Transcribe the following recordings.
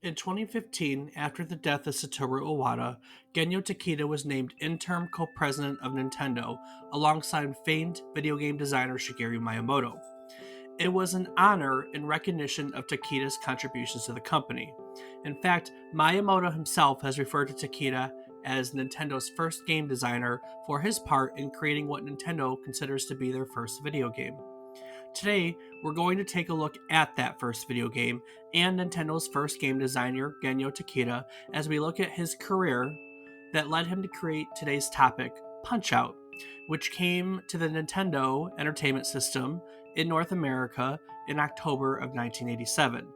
In 2015, after the death of Satoru Iwata, Genyo Takeda was named interim co-president of Nintendo alongside famed video game designer Shigeru Miyamoto. It was an honor in recognition of Takeda's contributions to the company. In fact, Miyamoto himself has referred to Takeda as Nintendo's first game designer for his part in creating what Nintendo considers to be their first video game. Today, we're going to take a look at that first video game and Nintendo's first game designer, Genyo Takeda, as we look at his career that led him to create today's topic, Punch Out, which came to the Nintendo Entertainment System in North America in October of 1987.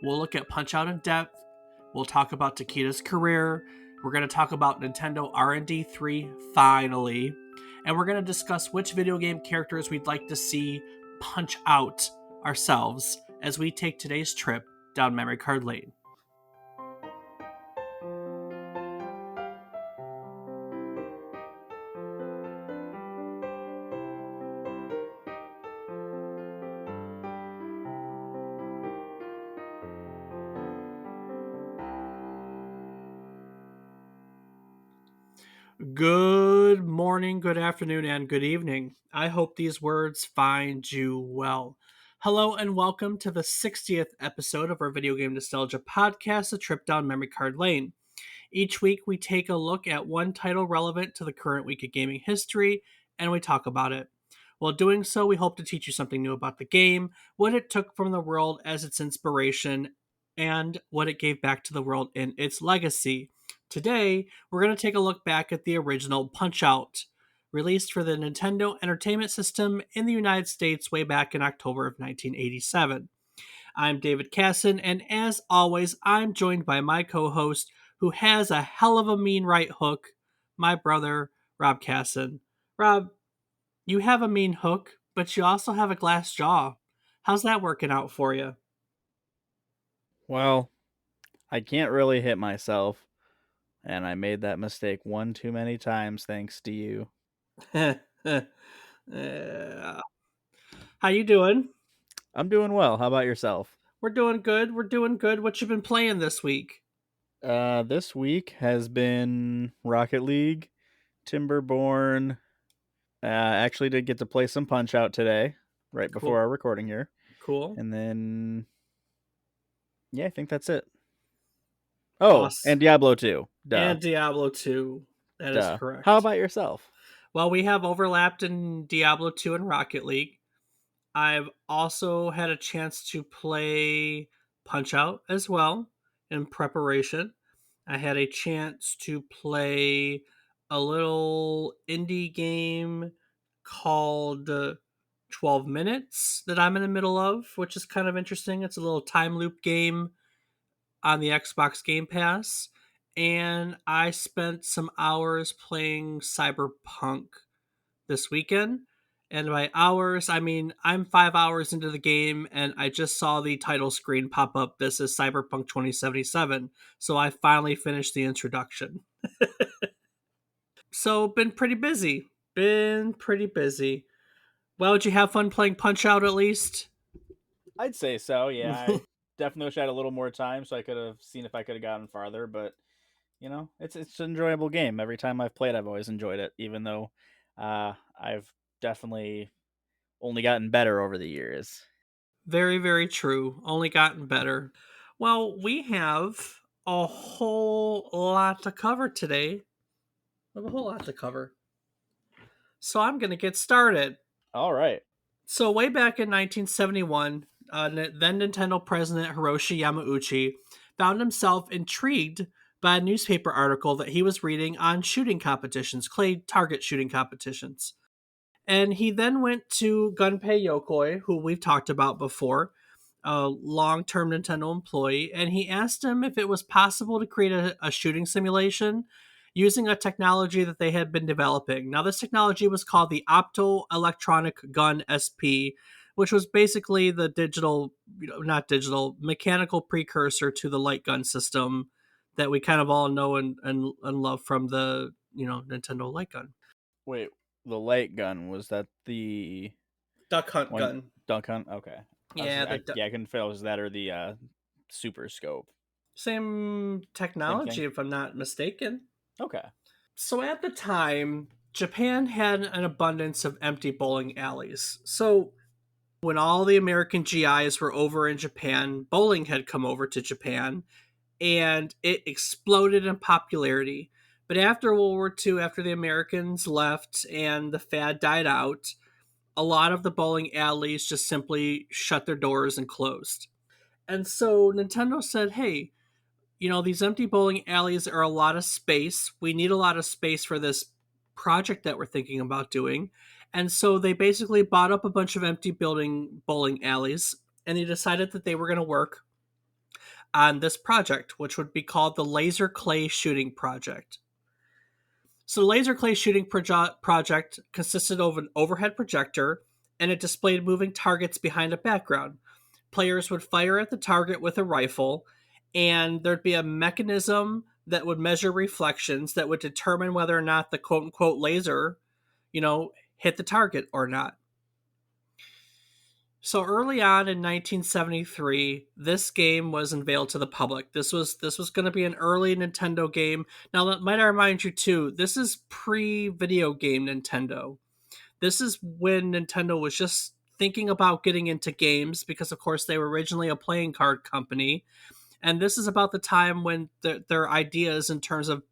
We'll look at Punch Out in depth. We'll talk about Takeda's career. We're going to talk about Nintendo R&D 3 finally. And we're going to discuss which video game characters we'd like to see punch out ourselves as we take today's trip down memory card lane. Good morning, good afternoon, and good evening. I hope these words find you well. Hello, and welcome to the 60th episode of our Video Game Nostalgia podcast, A Trip Down Memory Card Lane. Each week, we take a look at one title relevant to the current week of gaming history, and we talk about it. While doing so, we hope to teach you something new about the game, what it took from the world as its inspiration, and what it gave back to the world in its legacy. Today, we're going to take a look back at the original Punch Out, released for the Nintendo Entertainment System in the United States way back in October of 1987. I'm David Casson, and as always, I'm joined by my co host, who has a hell of a mean right hook, my brother, Rob Casson. Rob, you have a mean hook, but you also have a glass jaw. How's that working out for you? Well, I can't really hit myself, and I made that mistake one too many times thanks to you. How you doing? I'm doing well. How about yourself? We're doing good. We're doing good. What you been playing this week? This week has been Rocket League, Timberborn. Actually did get to play some Punch Out today, right before Cool. our recording here. Cool. And then, yeah, I think that's it. Oh, Awesome. and Diablo 2. Duh. And Diablo 2. That is Duh. How correct. about yourself? Well, we have overlapped in Diablo 2 and Rocket League. I've also had a chance to play Punch Out as well in preparation. I had a chance to play a little indie game called 12 Minutes that I'm in the middle of, which is kind of interesting. It's a little time loop game on the Xbox Game Pass. And I spent some hours playing Cyberpunk this weekend. And by hours, I mean I'm 5 hours into the game and I just saw the title screen pop up. This is Cyberpunk 2077. So I finally finished the introduction. So been pretty busy. Been pretty busy. Well, did you have fun playing Punch Out at least? I'd say so, yeah. I definitely wish I had a little more time so I could have seen if I could have gotten farther, but it's an enjoyable game. Every time I've played, I've always enjoyed it, even though I've definitely only gotten better over the years. Very, very true. Only gotten better. Well, we have a whole lot to cover today. We have a whole lot to cover. So I'm going to get started. All right. So way back in 1971, then Nintendo president Hiroshi Yamauchi found himself intrigued by a newspaper article that he was reading on shooting competitions, clay target shooting competitions. And he then went to Gunpei Yokoi, who we've talked about before, a long-term Nintendo employee, and he asked him if it was possible to create a shooting simulation using a technology that they had been developing. Now, this technology was called the Optoelectronic Gun SP, which was basically the digital, not digital, mechanical precursor to the light gun system that we kind of all know and love from the, Nintendo light gun. Wait, the light gun, was that the Duck hunt one gun. dunk hunt? Okay. Yeah, I couldn't figure out was that or the super scope. Same Same thing. technology, if I'm not mistaken. Okay. So at the time, Japan had an abundance of empty bowling alleys. So when all the American GIs were over in Japan, bowling had come over to Japan and it exploded in popularity. But after World War II, after the Americans left and the fad died out, a lot of the bowling alleys just simply shut their doors and closed. And so Nintendo said, hey, these empty bowling alleys are a lot of space. We need a lot of space for this project that we're thinking about doing. And so they basically bought up a bunch of empty building bowling alleys and they decided that they were going to work on this project, which would be called the Laser Clay Shooting Project. So the Laser Clay Shooting Project consisted of an overhead projector and it displayed moving targets behind a background. Players would fire at the target with a rifle, and there'd be a mechanism that would measure reflections that would determine whether or not the quote unquote laser, hit the target or not. So early on in 1973, this game was unveiled to the public. This was going to be an early Nintendo game. Now, might I remind you too, this is pre-video game Nintendo. This is when Nintendo was just thinking about getting into games because, of course, they were originally a playing card company, and this is about the time when their ideas in terms of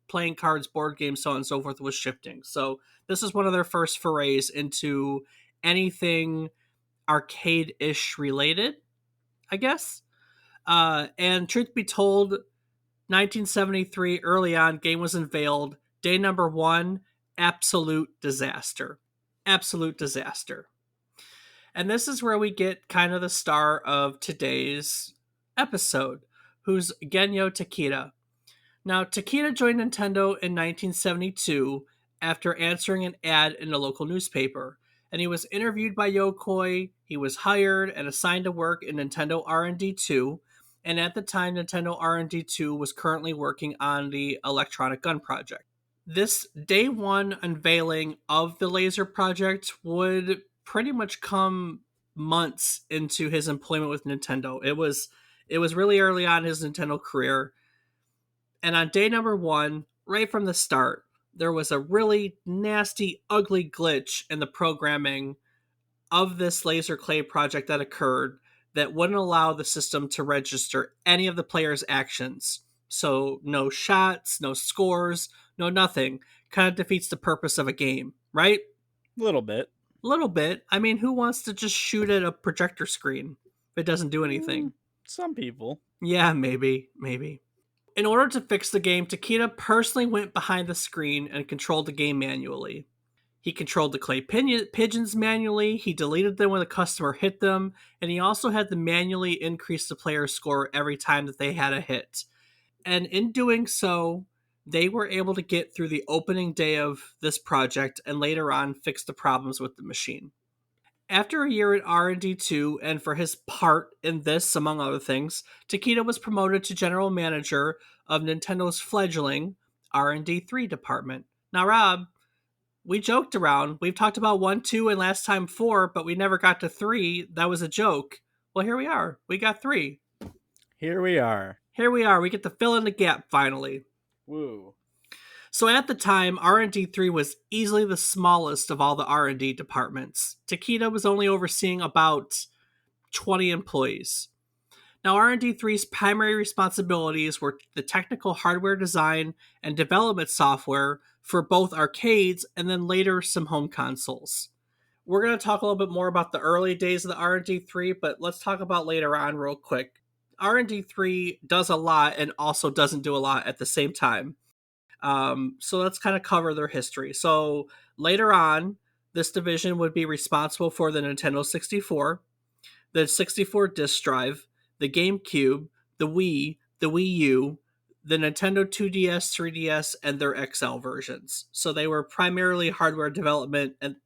playing cards, board games, so on and so forth was shifting. So this is one of their first forays into anything arcade-ish related, I guess. And truth be told, 1973 early on, game was unveiled. Day number one, absolute disaster. Absolute disaster. And this is where we get kind of the star of today's episode, who's Genyo Takeda. Now, Takeda joined Nintendo in 1972 after answering an ad in a local newspaper, and he was interviewed by Yokoi. He was hired and assigned to work in Nintendo R&D 2, and at the time, Nintendo R&D 2 was currently working on the Electronic Gun project. This day one unveiling of the laser project would pretty much come months into his employment with Nintendo. It was really early on in his Nintendo career. And on day number one, right from the start, there was a really nasty, ugly glitch in the programming of this laser clay project that occurred that wouldn't allow the system to register any of the player's actions. So, no shots, no scores, no nothing. Kind of defeats the purpose of a game, right? A little bit. A little bit. I mean, who wants to just shoot at a projector screen if it doesn't do anything? Some people. Yeah, maybe. In order to fix the game, Takeda personally went behind the screen and controlled the game manually. He controlled the clay pigeons manually, he deleted them when a customer hit them, and he also had to manually increase the player's score every time that they had a hit. And in doing so, they were able to get through the opening day of this project and later on fix the problems with the machine. After a year at R&D 2 and for his part in this among other things, Takeda was promoted to general manager of Nintendo's fledgling R&D 3 department. Now, Rob, we joked around. We've talked about 1, 2, and last time 4, but we never got to 3. That was a joke. Well, here we are. We got 3. Here we are. Here we are. We get to fill in the gap finally. Woo. So at the time, R&D 3 was easily the smallest of all the R&D departments. Takeda was only overseeing about 20 employees. Now, R&D 3's primary responsibilities were the technical hardware design and development software for both arcades and then later some home consoles. We're going to talk a little bit more about the early days of the R&D 3, but let's talk about later on real quick. R&D 3 does a lot and also doesn't do a lot at the same time. So let's kind of cover their history. So later on, this division would be responsible for the Nintendo 64, the 64 disc drive, the GameCube, the Wii, the Wii U, the Nintendo 2DS, 3DS, and their XL versions. So they were primarily hardware development, and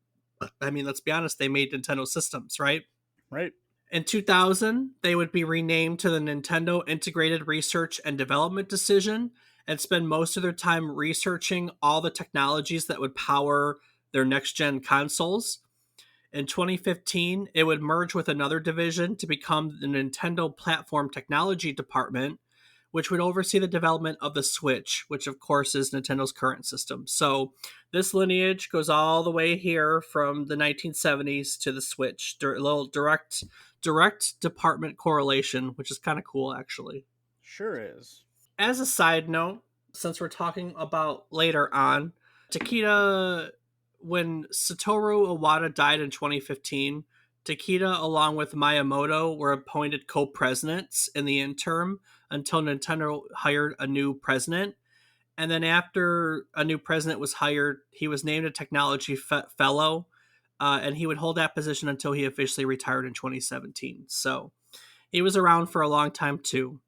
I mean, let's be honest, they made Nintendo systems, right? Right. In 2000, they would be renamed to the Nintendo Integrated Research and Development Division and spend most of their time researching all the technologies that would power their next-gen consoles. In 2015, it would merge with another division to become the Nintendo Platform Technology Department, which would oversee the development of the Switch, which of course is Nintendo's current system. So this lineage goes all the way here from the 1970s to the Switch. A little direct department correlation, which is kind of cool actually. Sure is. As a side note, since we're talking about later on, Takeda, when Satoru Iwata died in 2015, Takeda, along with Miyamoto, were appointed co presidents in the interim until Nintendo hired a new president. And then, after a new president was hired, he was named a technology fellow, and he would hold that position until he officially retired in 2017. So he was around for a long time, too.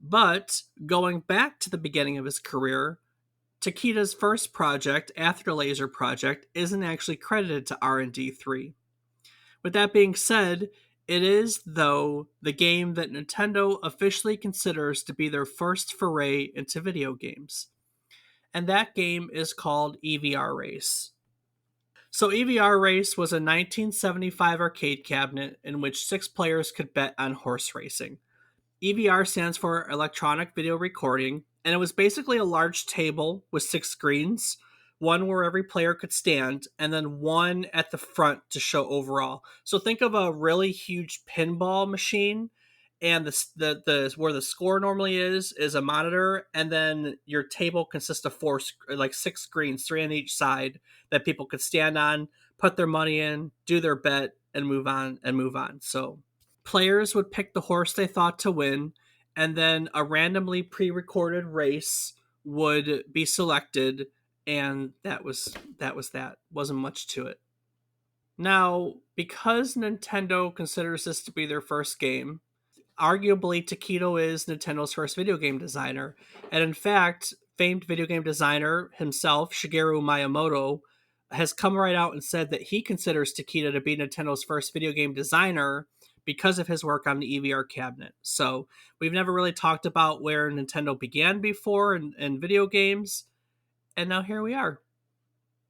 But going back to the beginning of his career, Takeda's first project, after the Laser Project, isn't actually credited to R&D 3. With that being said, it is, though, the game that Nintendo officially considers to be their first foray into video games. And that game is called EVR Race. So, EVR Race was a 1975 arcade cabinet in which 6 players could bet on horse racing. EVR stands for electronic video recording, and it was basically a large table with 6 screens, one where every player could stand, and then one at the front to show overall. So think of a really huge pinball machine, and the where the score normally is a monitor, and then your table consists of like 6 screens, 3 on each side that people could stand on, put their money in, do their bet, and move on. So players would pick the horse they thought to win, and then a randomly pre-recorded race would be selected, and that wasn't much to it. Now, because Nintendo considers this to be their first game, arguably Takedo is Nintendo's first video game designer. And in fact, famed video game designer himself, Shigeru Miyamoto, has come right out and said that he considers Takeda to be Nintendo's first video game designer because of his work on the EVR cabinet. So we've never really talked about where Nintendo began before in video games. And now here we are.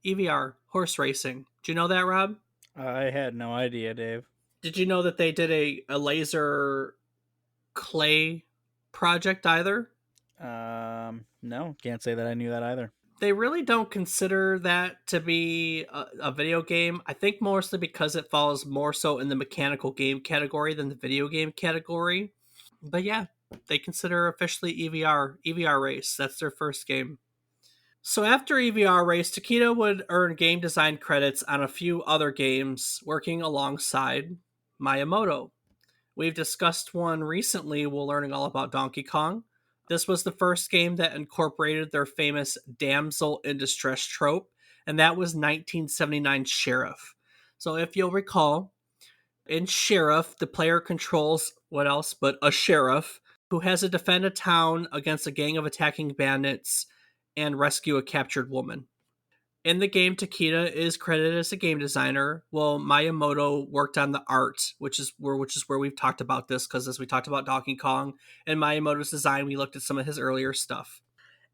EVR, horse racing. Do you know that, Rob? I had no idea, Dave. Did you know that they did a laser clay project either? No, can't say that I knew that either. They really don't consider that to be a video game. I think mostly because it falls more so in the mechanical game category than the video game category. But yeah, they consider officially EVR Race. That's their first game. So after EVR Race, Takeda would earn game design credits on a few other games, working alongside Miyamoto. We've discussed one recently while learning all about Donkey Kong. This was the first game that incorporated their famous damsel in distress trope, and that was 1979 Sheriff. So, if you'll recall, in Sheriff, the player controls what else but a sheriff who has to defend a town against a gang of attacking bandits and rescue a captured woman. In the game, Takeda is credited as a game designer, while Miyamoto worked on the art, which is where we've talked about this because as we talked about Donkey Kong and Miyamoto's design, we looked at some of his earlier stuff.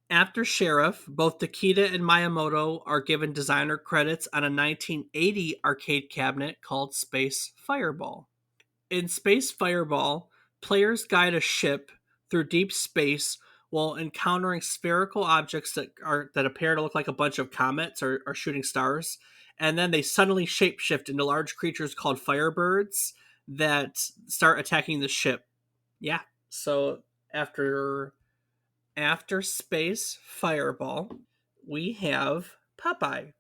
After Sheriff, both Takeda and Miyamoto are given designer credits on a 1980 arcade cabinet called Space Fireball. In Space Fireball, players guide a ship through deep space while encountering spherical objects that appear to look like a bunch of comets or shooting stars, and then they suddenly shapeshift into large creatures called firebirds that start attacking the ship. Yeah. So after Space Fireball, we have Popeye.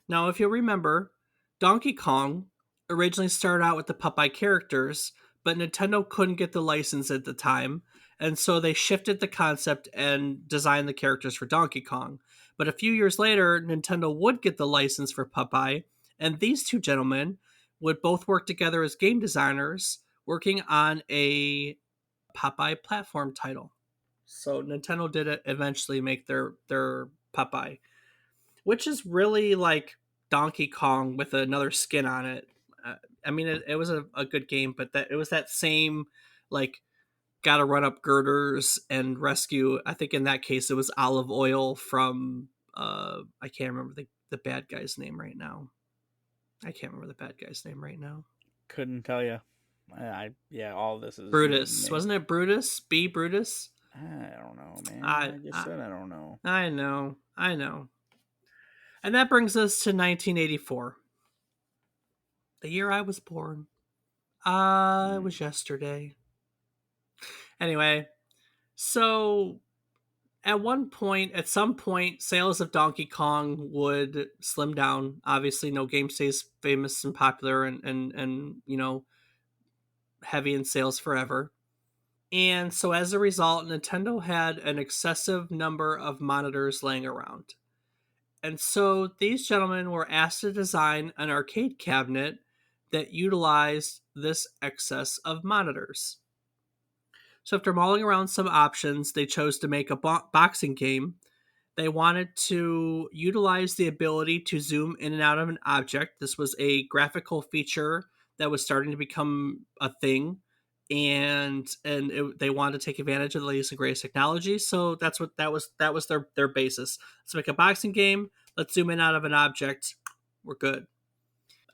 Now, if you'll remember, Donkey Kong originally started out with the Popeye characters, but Nintendo couldn't get the license at the time, and so they shifted the concept and designed the characters for Donkey Kong. But a few years later, Nintendo would get the license for Popeye, and these two gentlemen would both work together as game designers, working on a Popeye platform title. So Nintendo did eventually make their Popeye, which is really like Donkey Kong with another skin on it. I mean, it was a good game, but that it was that same like gotta run up girders and rescue. I think in that case it was Olive Oil from I can't remember the bad guy's name right now. I can't remember the bad guy's name right now. Couldn't tell you. Yeah, all this is new to Brutus, me. wasn't it Brutus? B Brutus. I don't know, man. I, I just I said I don't know. I know, I know. And that brings us to 1984, the year I was born. It Hmm. was yesterday. Anyway, so at some point, sales of Donkey Kong would slim down. Obviously, no game stays famous and popular and heavy in sales forever. And so as a result, Nintendo had an excessive number of monitors laying around. And so these gentlemen were asked to design an arcade cabinet that utilized this excess of monitors. So after mulling around some options, they chose to make a boxing game. They wanted to utilize the ability to zoom in and out of an object. This was a graphical feature that was starting to become a thing, and they wanted to take advantage of the latest and greatest technology. So that was their basis. Let's make a boxing game. Let's zoom in out of an object. We're good.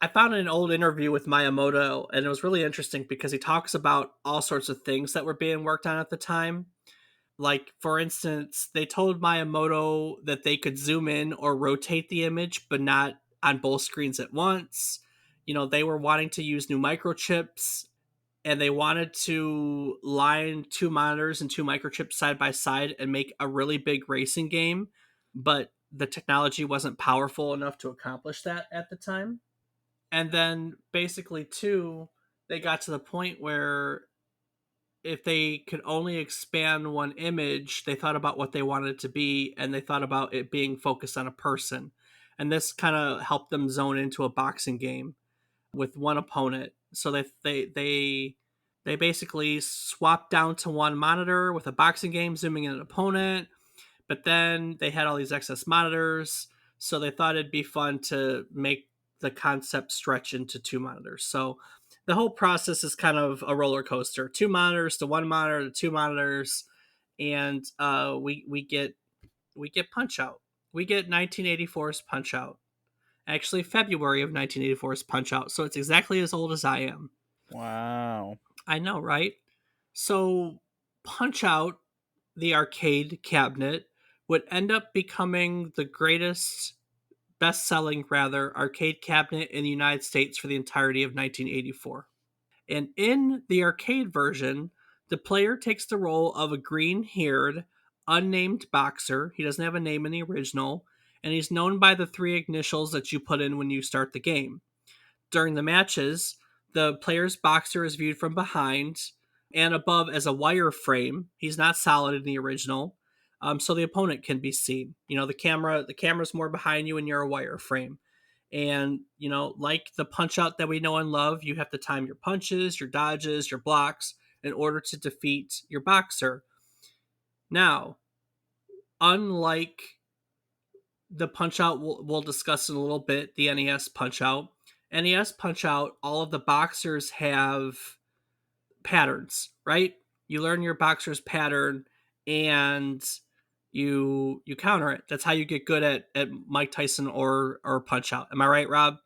I found an old interview with Miyamoto, and it was really interesting because he talks about all sorts of things that were being worked on at the time. Like, for instance, they told Miyamoto that they could zoom in or rotate the image, but not on both screens at once. They were wanting to use new microchips, and they wanted to line two monitors and two microchips side by side and make a really big racing game, but the technology wasn't powerful enough to accomplish that at the time. And then basically, too, they got to the point where if they could only expand one image, they thought about what they wanted it to be, and they thought about it being focused on a person. And this kind of helped them zone into a boxing game with one opponent. So they basically swapped down to one monitor with a boxing game zooming in an opponent, but then they had all these excess monitors, so they thought it'd be fun to make the concept stretch into two monitors. So the whole process is kind of a roller coaster: two monitors to one monitor to two monitors, and we get Punch Out. We get 1984's Punch Out. Actually, February of 1984's Punch Out. So it's exactly as old as I am. Wow. I know, right? So Punch Out, the arcade cabinet, would end up becoming the greatest, best selling rather, arcade cabinet in the United States for the entirety of 1984. And in the arcade version, the player takes the role of a green haired, unnamed boxer. He doesn't have a name in the original, and he's known by the three initials that you put in when you start the game. During the matches, the player's boxer is viewed from behind and above as a wire frame. He's not solid in the original, so the opponent can be seen. The camera's more behind you, and you're a wire frame. And like the punch out that we know and love, you have to time your punches, your dodges, your blocks in order to defeat your boxer. Now, unlike the punch out we'll discuss in a little bit, the NES punch out, all of the boxers have patterns, right? You learn your boxer's pattern, and you counter it. That's how you get good at Mike Tyson or punch out. Am I right, Rob?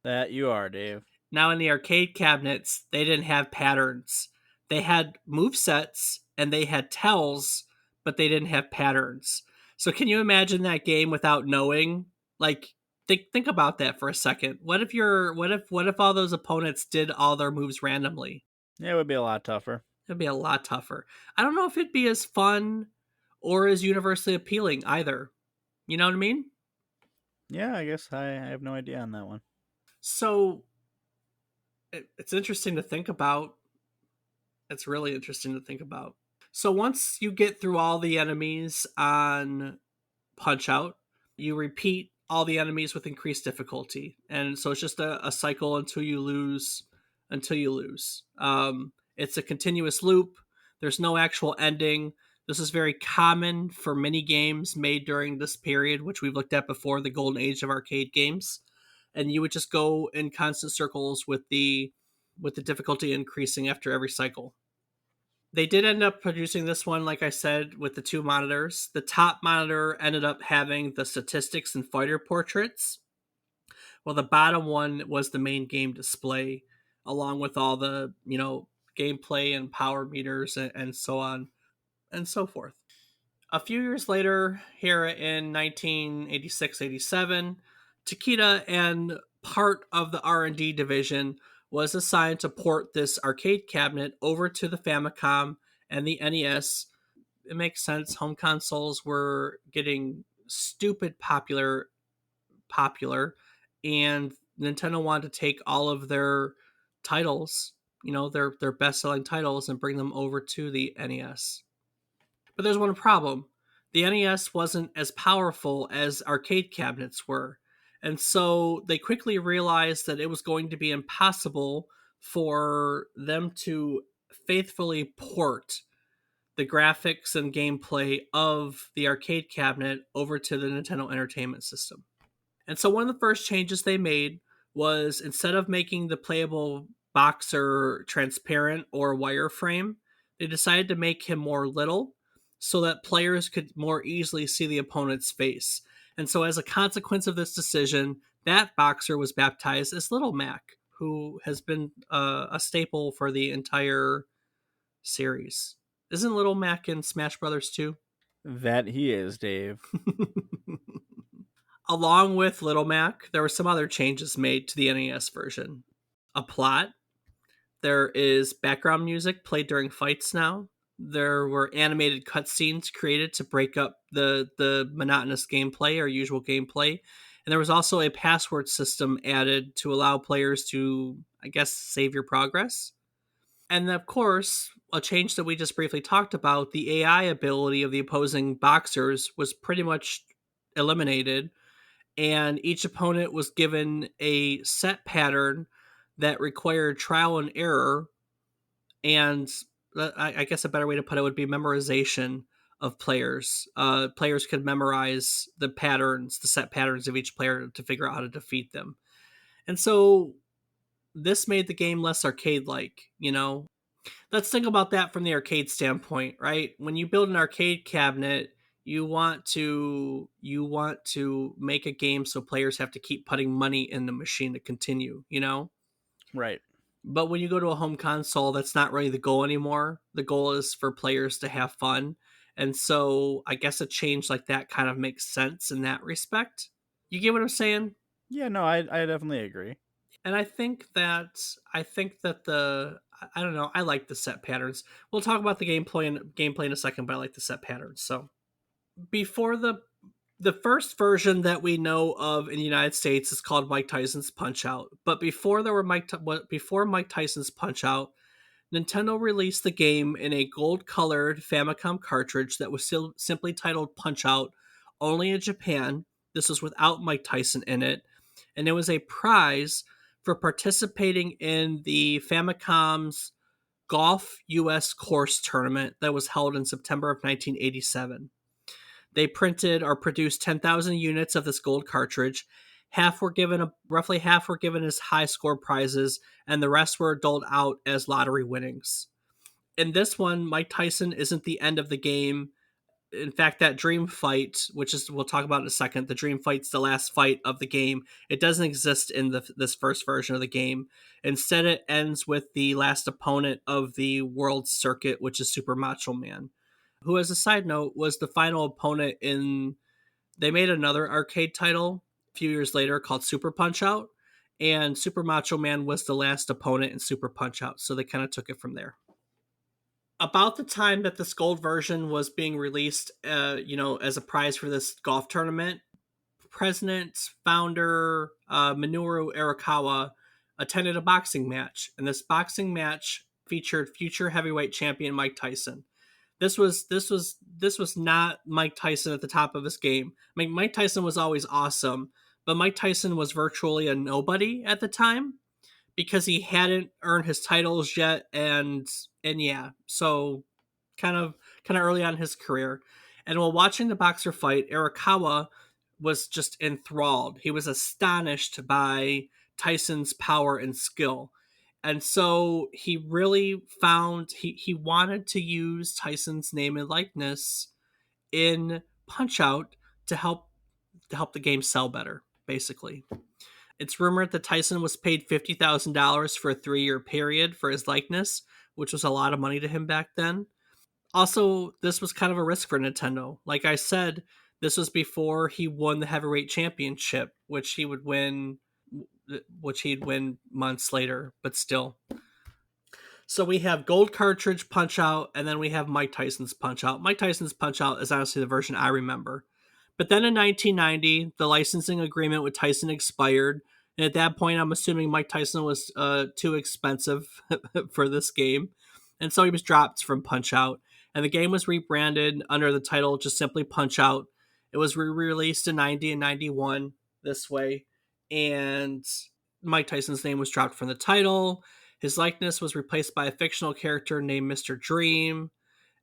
That you are, Dave. Now in the arcade cabinets, they didn't have patterns. They had move sets and they had tells, but they didn't have patterns. So can you imagine that game without knowing? Like, think about that for a second. What if all those opponents did all their moves randomly? It would be a lot tougher. It'd be a lot tougher. I don't know if it'd be as fun or as universally appealing either. You know what I mean? Yeah, I guess I have no idea on that one. So it's interesting to think about. It's really interesting to think about. So once you get through all the enemies on Punch Out, you repeat all the enemies with increased difficulty, and so it's just a cycle until you lose. Until you lose. It's a continuous loop. There's no actual ending. This is very common for many games made during this period, which we've looked at before, the golden age of arcade games. And you would just go in constant circles with the difficulty increasing after every cycle. They did end up producing this one, like I said, with the two monitors. The top monitor ended up having the statistics and fighter portraits, while the bottom one was the main game display, along with all the gameplay and power meters and so on. and so forth. A few years later, here in 1986-87, Takeda and part of the R&D division was assigned to port this arcade cabinet over to the Famicom and the NES. It makes sense. Home consoles were getting stupid popular, and Nintendo wanted to take all of their titles, their best-selling titles, and bring them over to the NES. But there's one problem. The NES wasn't as powerful as arcade cabinets were. And so they quickly realized that it was going to be impossible for them to faithfully port the graphics and gameplay of the arcade cabinet over to the Nintendo Entertainment System. And so one of the first changes they made was, instead of making the playable boxer transparent or wireframe, they decided to make him more little so that players could more easily see the opponent's face. And so, as a consequence of this decision, that boxer was baptized as Little Mac, who has been a staple for the entire series. Isn't Little Mac in Smash Brothers 2? That he is, Dave. Along with Little Mac, there were some other changes made to the NES version. A plot. There is background music played during fights now. There were animated cutscenes created to break up the monotonous gameplay or usual gameplay. And there was also a password system added to allow players to, I guess, save your progress. And of course, a change that we just briefly talked about, the AI ability of the opposing boxers was pretty much eliminated, and each opponent was given a set pattern that required trial and error, and I guess a better way to put it would be memorization of players. Players could memorize the patterns, the set patterns of each player to figure out how to defeat them. And so this made the game less arcade-like. Let's think about that from the arcade standpoint, right? When you build an arcade cabinet, you want to make a game so players have to keep putting money in the machine to continue. Right. But when you go to a home console, that's not really the goal anymore. The goal is for players to have fun. And so I guess a change like that kind of makes sense in that respect. You get what I'm saying? Yeah, no, I definitely agree. And I think that I don't know, I like the set patterns. We'll talk about the gameplay in a second, but I like the set patterns. So before the first version that we know of in the United States is called Mike Tyson's Punch Out. But before Mike Tyson's Punch Out, Nintendo released the game in a gold-colored Famicom cartridge that was still simply titled Punch Out, only in Japan. This was without Mike Tyson in it, and it was a prize for participating in the Famicom's Golf US Course Tournament that was held in September of 1987. They printed or produced 10,000 units of this gold cartridge. Roughly half were given as high score prizes, and the rest were doled out as lottery winnings. In this one, Mike Tyson isn't the end of the game. In fact, that dream fight, which is we'll talk about in a second, the dream fight's the last fight of the game. It doesn't exist in this first version of the game. Instead, it ends with the last opponent of the world circuit, which is Super Macho Man, who, as a side note, was the final opponent in. They made another arcade title a few years later called Super Punch Out, and Super Macho Man was the last opponent in Super Punch Out, so they kind of took it from there. About the time that this gold version was being released, as a prize for this golf tournament, president, founder, Minoru Arakawa attended a boxing match, and this boxing match featured future heavyweight champion Mike Tyson. This was not Mike Tyson at the top of his game. I mean, Mike Tyson was always awesome, but Mike Tyson was virtually a nobody at the time because he hadn't earned his titles yet, and yeah, so kind of early on in his career. And while watching the boxer fight, Arakawa was just enthralled. He was astonished by Tyson's power and skill. And so he really found he wanted to use Tyson's name and likeness in Punch Out to help the game sell better, basically. It's rumored that Tyson was paid $50,000 for a 3-year period for his likeness, which was a lot of money to him back then. Also, this was kind of a risk for Nintendo. Like I said, this was before he won the heavyweight championship, which he'd win months later, but still. So we have Gold Cartridge Punch Out, and then we have Mike Tyson's Punch Out. Mike Tyson's Punch Out is honestly the version I remember. But then in 1990, the licensing agreement with Tyson expired. And at that point, I'm assuming Mike Tyson was too expensive for this game. And so he was dropped from Punch Out. And the game was rebranded under the title just simply Punch Out. It was re released in 90 and 91 this way. And Mike Tyson's name was dropped from the title. His likeness was replaced by a fictional character named Mr. Dream.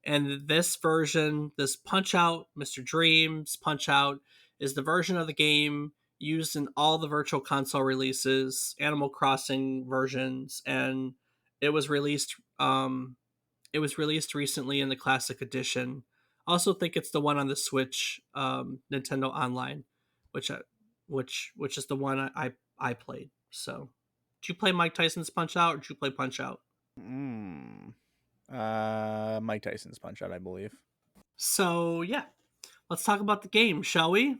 And this version, this Punch Out, Mr. Dream's Punch Out, is the version of the game used in all the Virtual Console releases, Animal Crossing versions, and it was released. It was released recently in the Classic Edition. I also think it's the one on the Switch, Nintendo Online, which which is the one I played. So, did you play Mike Tyson's Punch Out, or did you play Punch Out? Mm. Mike Tyson's Punch Out, I believe. So yeah, let's talk about the game, shall we?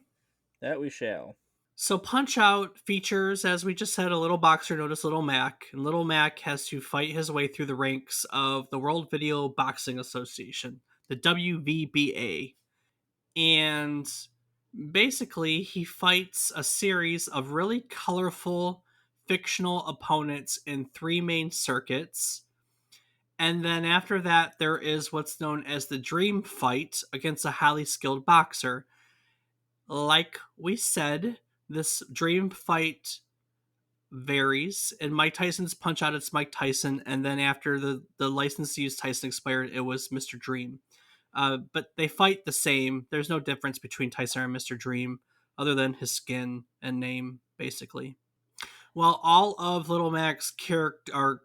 That we shall. So Punch Out features, as we just said, a little boxer known as Little Mac, and Little Mac has to fight his way through the ranks of the World Video Boxing Association, the WVBA. And basically, he fights a series of really colorful fictional opponents in three main circuits. And then after that, there is what's known as the Dream Fight against a highly skilled boxer. Like we said, this Dream Fight varies. In Mike Tyson's Punch Out, it's Mike Tyson, and then after the license to use Tyson expired, it was Mr. Dream. But they fight the same. There's no difference between Tyson and Mr. Dream, other than his skin and name, basically. Well, all of Little Mac's character are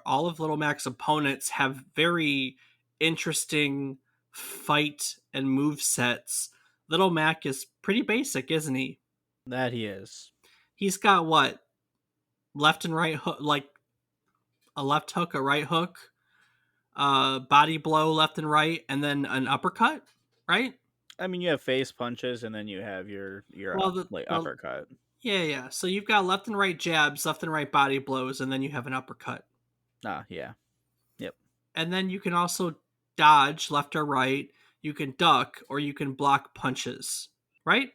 all of Little Mac's opponents have very interesting fight and move sets. Little Mac is pretty basic, isn't he? That he is. He's got what, left and right hook, like a left hook, a right hook, body blow left and right, and then an uppercut, right? I mean, you have face punches, and then you have Well, like the uppercut. yeah. So you've got left and right jabs, left and right body blows, and then you have an uppercut. Ah, yeah. Yep. And then you can also dodge left or right. You can duck or you can block punches, right?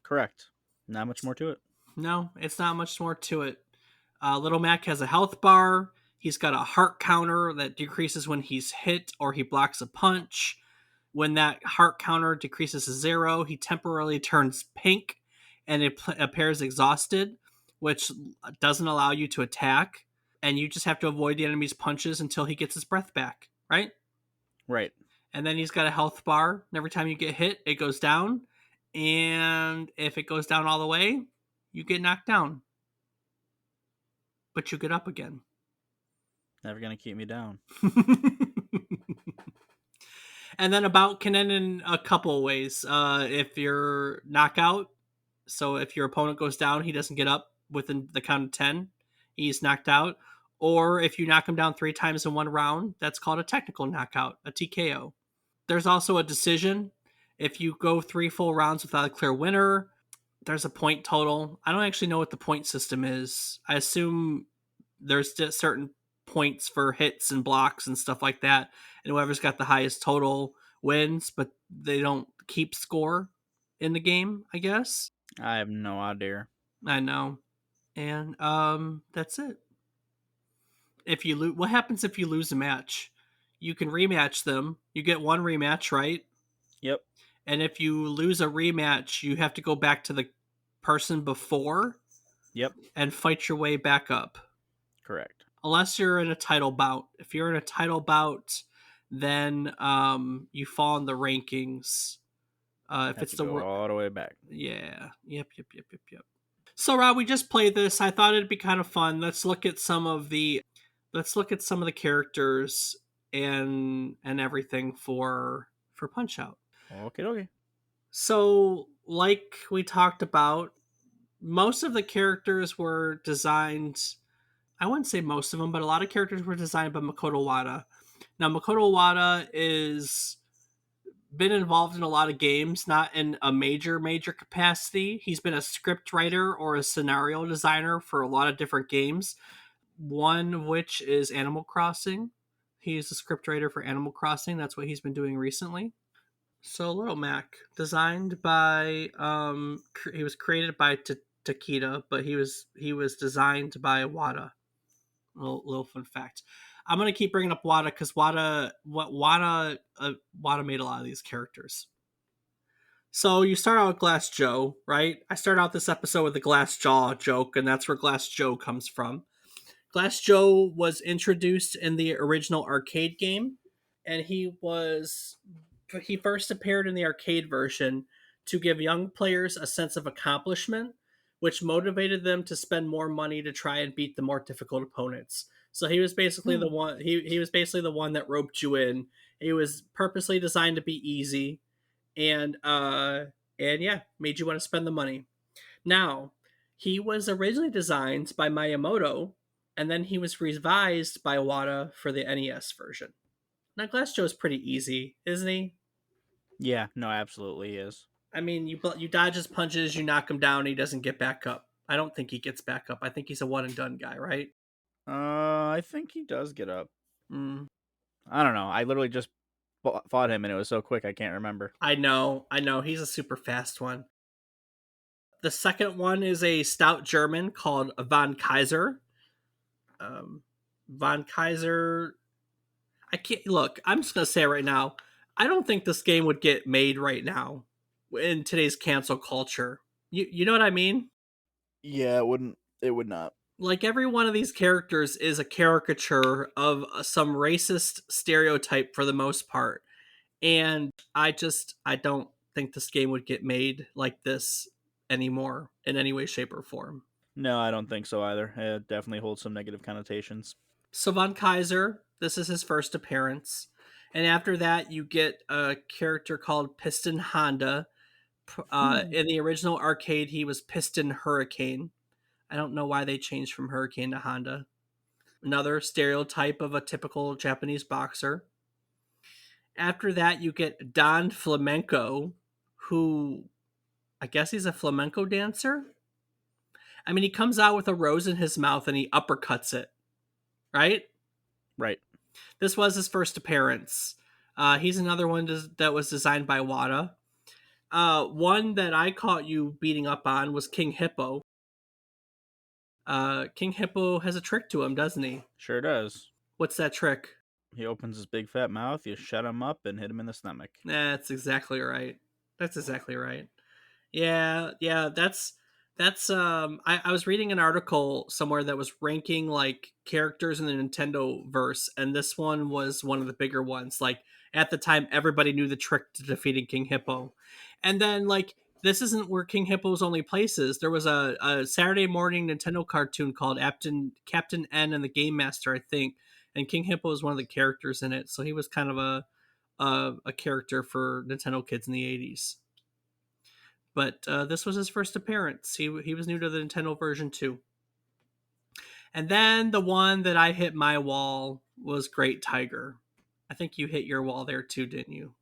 Correct. Not much more to it. No, it's not much more to it. Little Mac has a health bar. He's got a heart counter that decreases when he's hit or he blocks a punch. When that heart counter decreases to 0, he temporarily turns pink and it appears exhausted, which doesn't allow you to attack. And you just have to avoid the enemy's punches until he gets his breath back, right? Right. And then he's got a health bar. And every time you get hit, it goes down. And if it goes down all the way, you get knocked down. But you get up again. Never gonna keep me down. And then about can end in a couple of ways. If you're knockout, so if your opponent goes down, he doesn't get up within the count of 10, he's knocked out. Or if you knock him down 3 times in one round, that's called a technical knockout, a TKO. There's also a decision. If you go 3 full rounds without a clear winner, there's a point total. I don't actually know what the point system is. I assume there's certain points for hits and blocks and stuff like that, and whoever's got the highest total wins, but they don't keep score in the game, I guess. I have no idea. I know. And that's it. If you lose, what happens if you lose a match? You can rematch them. You get one rematch, right? Yep. And if you lose a rematch, you have to go back to the person before. Yep. And fight your way back up. Correct. Unless you're in a title bout. If you're in a title bout, then you fall in the rankings. If it's the all the way back. Yeah. Yep. So Rob, we just played this. I thought it'd be kind of fun. Let's look at some of the characters and everything for Punch Out. Okay. So, like we talked about, most of the characters were designed. I wouldn't say most of them, but a lot of characters were designed by Makoto Wada. Now, Makoto Wada is been involved in a lot of games, not in a major capacity. He's been a script writer or a scenario designer for a lot of different games. One of which is Animal Crossing. He's a script writer for Animal Crossing. That's what he's been doing recently. So Little Mac, designed by he was created by Takeda, but he was designed by Wada. Little fun fact. I'm gonna keep bringing up Wada because Wada made a lot of these characters. So you start out with Glass Joe, right? I start out this episode with the Glass Jaw joke, and that's where Glass Joe comes from. Glass Joe was introduced in the original arcade game, and he first appeared in the arcade version to give young players a sense of accomplishment, which motivated them to spend more money to try and beat the more difficult opponents. So he was basically the Hmm. one. He was basically the one that roped you in. He was purposely designed to be easy, and yeah, made you want to spend the money. Now, he was originally designed by Miyamoto, and then he was revised by Wada for the NES version. Now, Glass Joe's pretty easy, isn't he? Yeah, no, absolutely is. I mean, you dodge his punches, you knock him down, he doesn't get back up. I don't think he gets back up. I think he's a one and done guy, right? I think he does get up. Mm, I don't know. I literally just fought him and it was so quick I can't remember. I know. He's a super fast one. The second one is a stout German called Von Kaiser. Um, Von Kaiser. I can't look. I'm just gonna say it right now. I don't think this game would get made right now in today's cancel culture. You know what I mean? Yeah, it wouldn't. It would not. Like every one of these characters is a caricature of some racist stereotype for the most part. And I don't think this game would get made like this anymore in any way, shape, or form. No, I don't think so either. It definitely holds some negative connotations. So Von Kaiser, this is his first appearance. And after that, you get a character called Piston Honda. Hmm. In the original arcade, he was Piston Hurricane. I don't know why they changed from Hurricane to Honda. Another stereotype of a typical Japanese boxer. After that, you get Don Flamenco, who I guess he's a flamenco dancer. I mean, he comes out with a rose in his mouth and he uppercuts it, right? Right. This was his first appearance. He's another one that was designed by Wada. One that I caught you beating up on was King Hippo. King Hippo has a trick to him, doesn't he? Sure does. What's that trick? He opens his big fat mouth, you shut him up and hit him in the stomach. That's exactly right. That's exactly right. Yeah, I was reading an article somewhere that was ranking like characters in the Nintendo verse, and this one was one of the bigger ones. Like at the time everybody knew the trick to defeating King Hippo. And then like this isn't where King Hippo's only places. There was a Saturday morning Nintendo cartoon called Captain N and the Game Master, I think, and King Hippo was one of the characters in it. So he was kind of a character for Nintendo kids in the 80s. But this was his first appearance. He was new to the Nintendo version too. And then the one that I hit my wall was Great Tiger. I think you hit your wall there too, didn't you?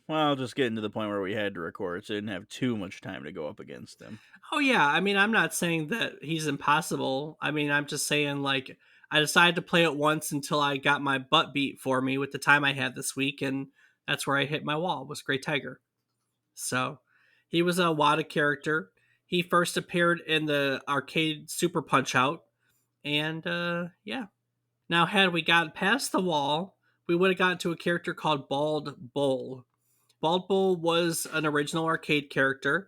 Well, just getting to the point where we had to record, so I didn't have too much time to go up against him. Oh yeah, I mean I'm not saying that he's impossible. I mean I'm just saying like I decided to play it once until I got my butt beat for me with the time I had this week, and that's where I hit my wall was Great Tiger. So he was a Wada character. He first appeared in the arcade Super Punch Out, and yeah. Now, had we gotten past the wall, we would have gotten to a character called Bald Bull. Bald Bull was an original arcade character.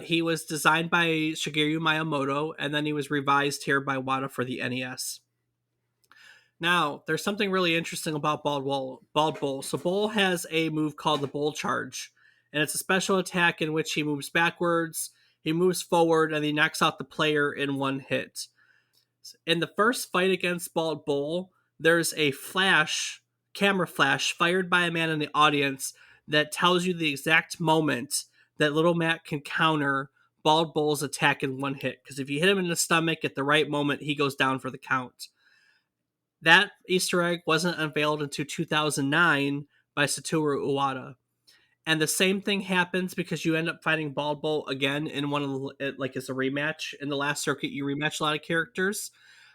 He was designed by Shigeru Miyamoto, and then he was revised here by Wada for the NES. Now, there's something really interesting about Bald Bull. So, Bull has a move called the Bull Charge, and it's a special attack in which he moves backwards, he moves forward, and he knocks out the player in one hit. In the first fight against Bald Bull, there's a camera flash fired by a man in the audience that tells you the exact moment that Little Matt can counter Bald Bull's attack in one hit. Because if you hit him in the stomach at the right moment, he goes down for the count. That Easter egg wasn't unveiled until 2009 by Satoru Iwata. And the same thing happens because you end up fighting Bald Bull again in one of the, like, as a rematch. In the last circuit, you rematch a lot of characters.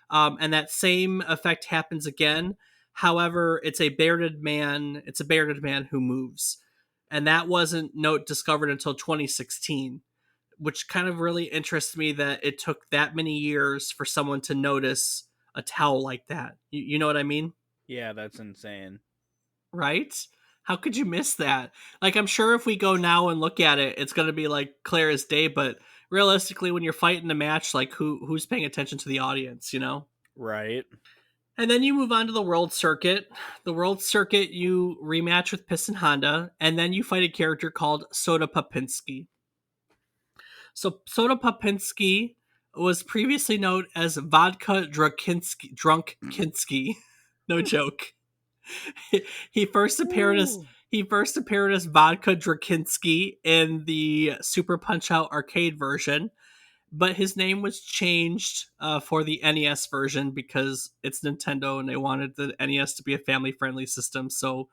And that same effect happens again. However, it's a bearded man. It's a bearded man who moves, and that wasn't discovered until 2016, which kind of really interests me that it took that many years for someone to notice a towel like that. You know what I mean? Yeah, that's insane. Right? How could you miss that? Like, I'm sure if we go now and look at it, it's going to be like clear as day. But realistically, when you're fighting a match, like who's paying attention to the audience? You know. Right. And then you move on to the World Circuit. The World Circuit, you rematch with Piston Honda, and then you fight a character called Soda Popinski. So Soda Popinski was previously known as Vodka Drunkinski. No joke. he first appeared as Ooh. he first appeared as Vodka Drakinski in the Super Punch Out arcade version, but his name was changed for the NES version because it's Nintendo and they wanted the NES to be a family-friendly system. So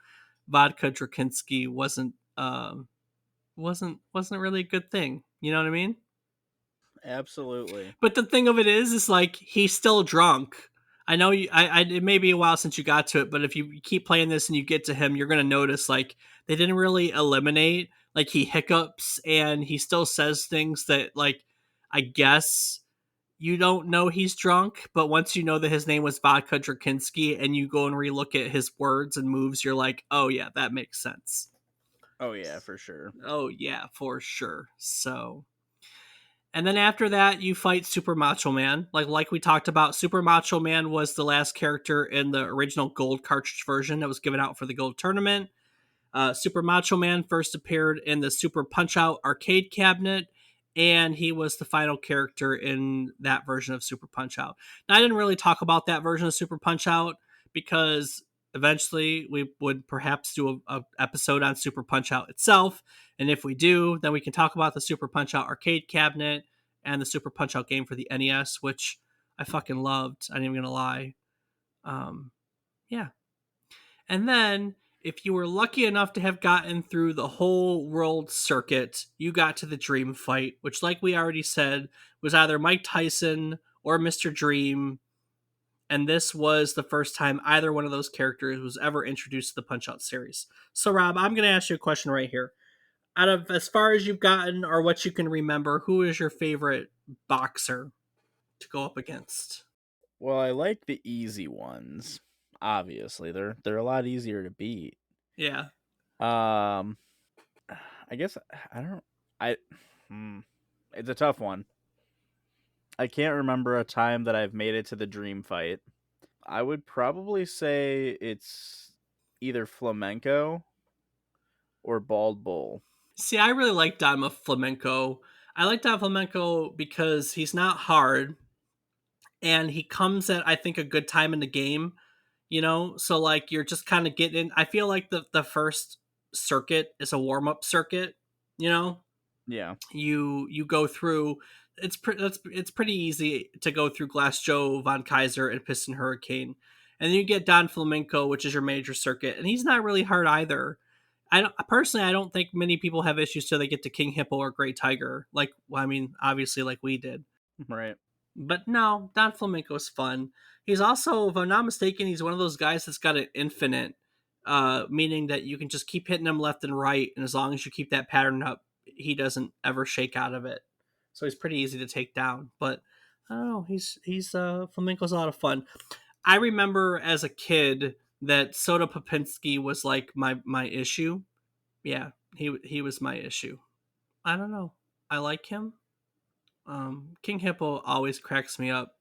Vodka Drakinski wasn't really a good thing. You know what I mean? Absolutely. But the thing of it is like he's still drunk. I know you. It may be a while since you got to it, but if you keep playing this and you get to him, you're gonna notice like they didn't really eliminate. Like he hiccups and he still says things that like I guess you don't know he's drunk, but once you know that his name was Vodka Drakinski and you go and relook at his words and moves, you're like, oh yeah, that makes sense. Oh yeah, for sure. Oh yeah, for sure. So and then after that, you fight Super Macho Man. Like we talked about, Super Macho Man was the last character in the original gold cartridge version that was given out for the gold tournament. Super Macho Man first appeared in the Super Punch Out arcade cabinet, and he was the final character in that version of Super Punch Out. Now, I didn't really talk about that version of Super Punch Out because eventually we would perhaps do a episode on Super Punch Out itself, and if we do, then we can talk about the Super Punch Out arcade cabinet and the Super Punch Out game for the NES, which I fucking loved. I ain't even gonna lie. Um, yeah, and then, if you were lucky enough to have gotten through the whole world circuit, you got to the Dream Fight, which, like we already said, was either Mike Tyson or Mr. Dream. And this was the first time either one of those characters was ever introduced to the Punch Out series. So, Rob, I'm going to ask you a question right here. Out of as far as you've gotten or what you can remember, who is your favorite boxer to go up against? Well, I like the easy ones. Obviously, they're a lot easier to beat. Yeah. Um, I guess I don't. I. Hmm, it's a tough one. I can't remember a time that I've made it to the dream fight. I would probably say it's either flamenco or bald bull. See, I really like Don Flamenco. I like Don Flamenco because he's not hard and he comes at I think a good time in the game, you know? So like you're just kind of getting I feel like the first circuit is a warm-up circuit, you know? Yeah, You go through it's pretty easy to go through Glass Joe, Von Kaiser and Piston Hurricane. And then you get Don Flamenco, which is your major circuit, and he's not really hard either. I don't think many people have issues till they get to King Hippo or Great Tiger. Like, well, I mean, obviously, like we did. right. But no, Don Flamenco is fun. He's also, if I'm not mistaken, he's one of those guys that's got an infinite, meaning that you can just keep hitting him left and right, and as long as you keep that pattern up, he doesn't ever shake out of it. So he's pretty easy to take down. But I don't know, he's Flamenco's a lot of fun. I remember as a kid that Soda Popinski was like my issue. Yeah, he was my issue. I don't know. I like him. King Hippo always cracks me up.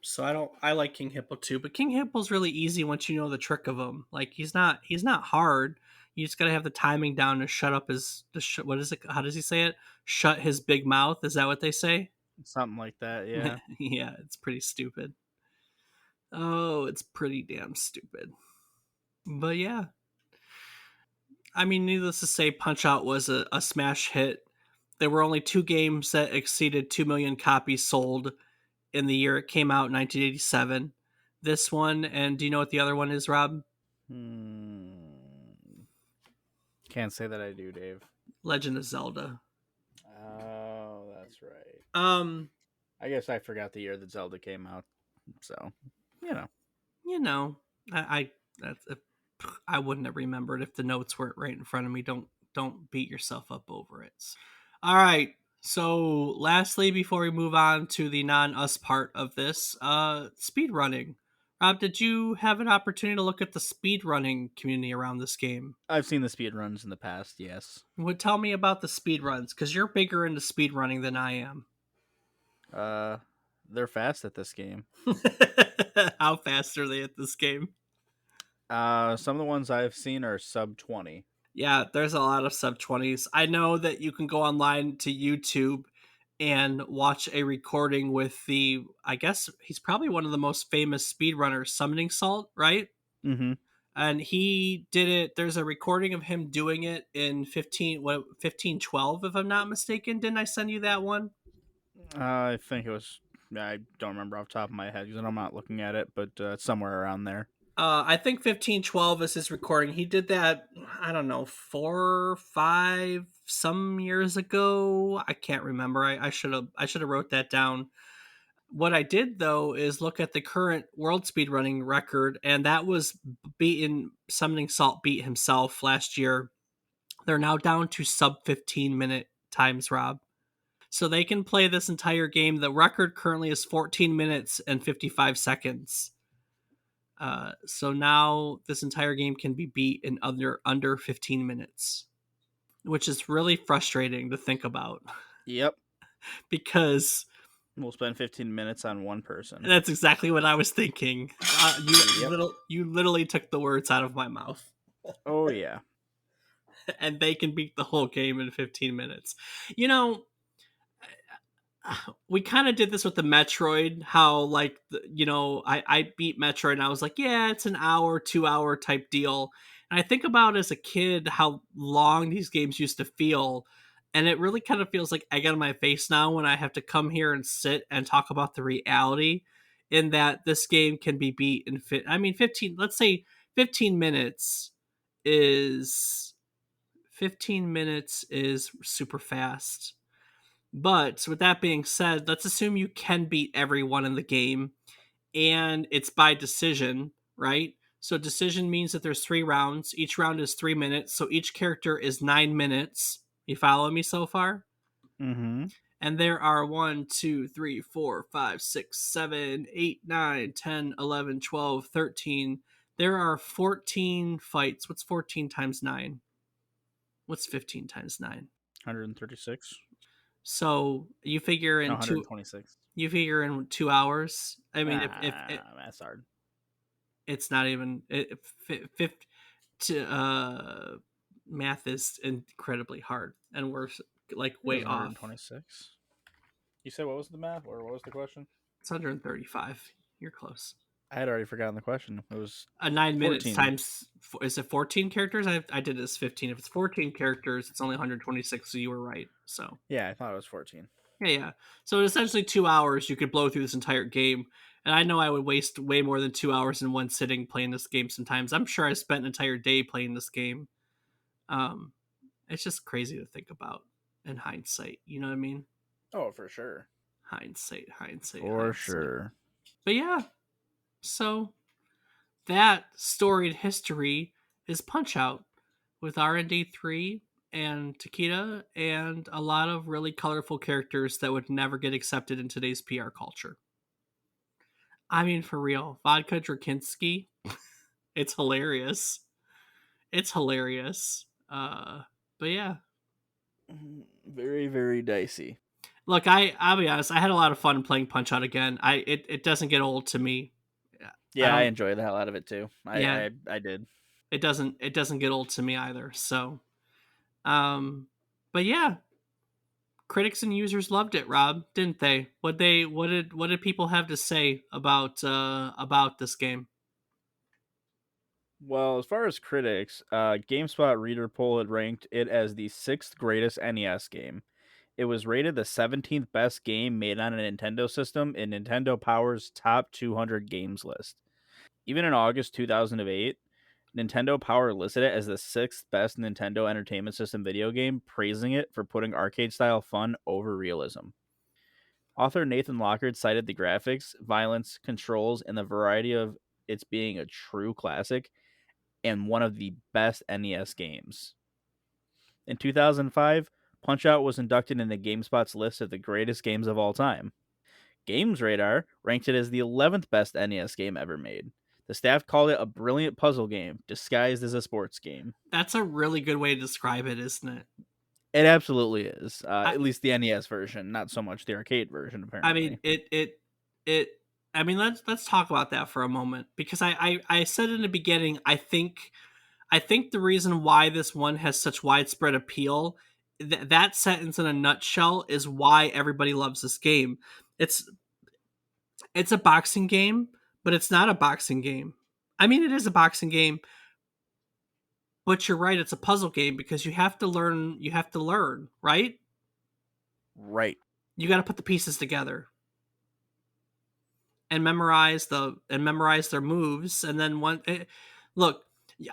So I like King Hippo too, but King Hippo's really easy once you know the trick of him. Like he's not hard. You just gotta have the timing down to shut up what is it? How does he say it? Shut his big mouth. Is that what they say? Something like that. Yeah. Yeah, it's pretty stupid. Oh, it's pretty damn stupid. But yeah, I mean, needless to say, Punch Out was a smash hit. There were only two games that exceeded 2 million copies sold in the year it came out, 1987. This one, and do you know what the other one is, Rob? Hmm. Can't say that I do, Dave. Legend of Zelda. Oh, that's right. Um, I guess I forgot the year that Zelda came out. So, you know. you know, I that's I wouldn't have remembered if the notes weren't right in front of me. Don't beat yourself up over it. All right. So, lastly, before we move on to the non-us part of this, speed running. Rob, did you have an opportunity to look at the speed running community around this game? I've seen the speed runs in the past, yes. Would tell me about the speed runs because you're bigger into speed running than I am. Uh, they're fast at this game. How fast are they at this game? Some of the ones I've seen are sub 20. Yeah, there's a lot of sub 20s. I know that you can go online to YouTube and watch a recording with I guess he's probably one of the most famous speedrunners, Summoning Salt, right? Mm-hmm. And he did it. There's a recording of him doing it in 1512, if I'm not mistaken. Didn't I send you that one? I think it was. I don't remember off the top of my head because I'm not looking at it, but it's somewhere around there. I think 1512 is his recording. He did that, I don't know, 4, 5 some years ago. I can't remember. I should have wrote that down. What I did though is look at the current world speedrunning record, and that was beaten. Summoning Salt beat himself last year. They're now down to sub 15-minute times, Rob. So they can play this entire game. The record currently is 14 minutes and 55 seconds. So now this entire game can be beat in under 15 minutes, which is really frustrating to think about Yep. because We'll spend 15 minutes on one person. that's exactly what I was thinking. Yep. You literally took the words out of my mouth. Oh, yeah. And they can beat the whole game in 15 minutes. You know, we kind of did this with the Metroid. How like I beat Metroid and I was like, yeah, it's an hour, 2 hour type deal. And I think about as a kid how long these games used to feel, and it really kind of feels like egg on my face now when I have to come here and sit and talk about the reality in that this game can be beat in 15. Let's say 15 minutes is 15 minutes is super fast. But with that being said, let's assume you can beat everyone in the game and it's by decision, right? So decision means that there's 3 rounds. Each round is 3 minutes. So each character is 9 minutes. You follow me so far? Mm-hmm. And there are 1, 2, 3, 4, 5, 6, 7, 8, 9, 10, 11, 12, 13. There are 14 fights. What's 14 times 9? What's 15 times 9? 136. So you figure No, in two 126. You figure in 2 hours. I mean, if That's hard. it's not even to, math is incredibly hard, and we're like It was way off. 126. You said what was the math, or what was the question? It's 135. You're close. I had already forgotten the question. It was 9 minutes 14. times is it 14 characters? I did this 15. If it's 14 characters, it's only 126. So you were right. So Yeah, I thought it was 14. yeah. So in essentially 2 hours, you could blow through this entire game. And I know I would waste way more than 2 hours in one sitting playing this game sometimes. I'm sure I spent an entire day playing this game. Um, it's just crazy to think about in hindsight. You know what I mean? Oh, for sure. Hindsight. Sure. But yeah, so that storied history is Punch Out with R&D3 and Takeda and a lot of really colorful characters that would never get accepted in today's PR culture. I mean, for real, Vodka Drakinski, it's hilarious. It's hilarious. But yeah, Very, very dicey. look, I'll be honest. I had a lot of fun playing Punch Out again. It doesn't get old to me. I Yeah, I don't. enjoyed the hell out of it too. Yeah, I did. it doesn't get old to me either. So, um, but yeah, critics and users loved it, Rob, didn't they? What did people have to say about this game? Well, as far as critics, GameSpot Reader Poll had ranked it as the sixth greatest NES game. It was rated the 17th best game made on a Nintendo system in Nintendo Power's top 200 games list. Even in August 2008, Nintendo Power listed it as the sixth best Nintendo Entertainment System video game, praising it for putting arcade style fun over realism. Author Nathan Lockhart cited the graphics, violence, controls, and the variety of its being a true classic and one of the best NES games. In 2005, Punch Out was inducted into GameSpot's list of the greatest games of all time. Games Radar ranked it as the 11th best NES game ever made. The staff called it a brilliant puzzle game disguised as a sports game. That's a really good way to describe it, isn't it? It absolutely is. I At least the NES version, not so much the arcade version, I mean apparently. it I mean let's talk about that for a moment because I said in the beginning I think the reason why this one has such widespread appeal that sentence in a nutshell is why everybody loves this game. It's it's a boxing game, but it's not a boxing game. I mean it is a boxing game, but you're right, it's a puzzle game because you have to learn, right? Right. You got to put the pieces together and memorize their moves and then look,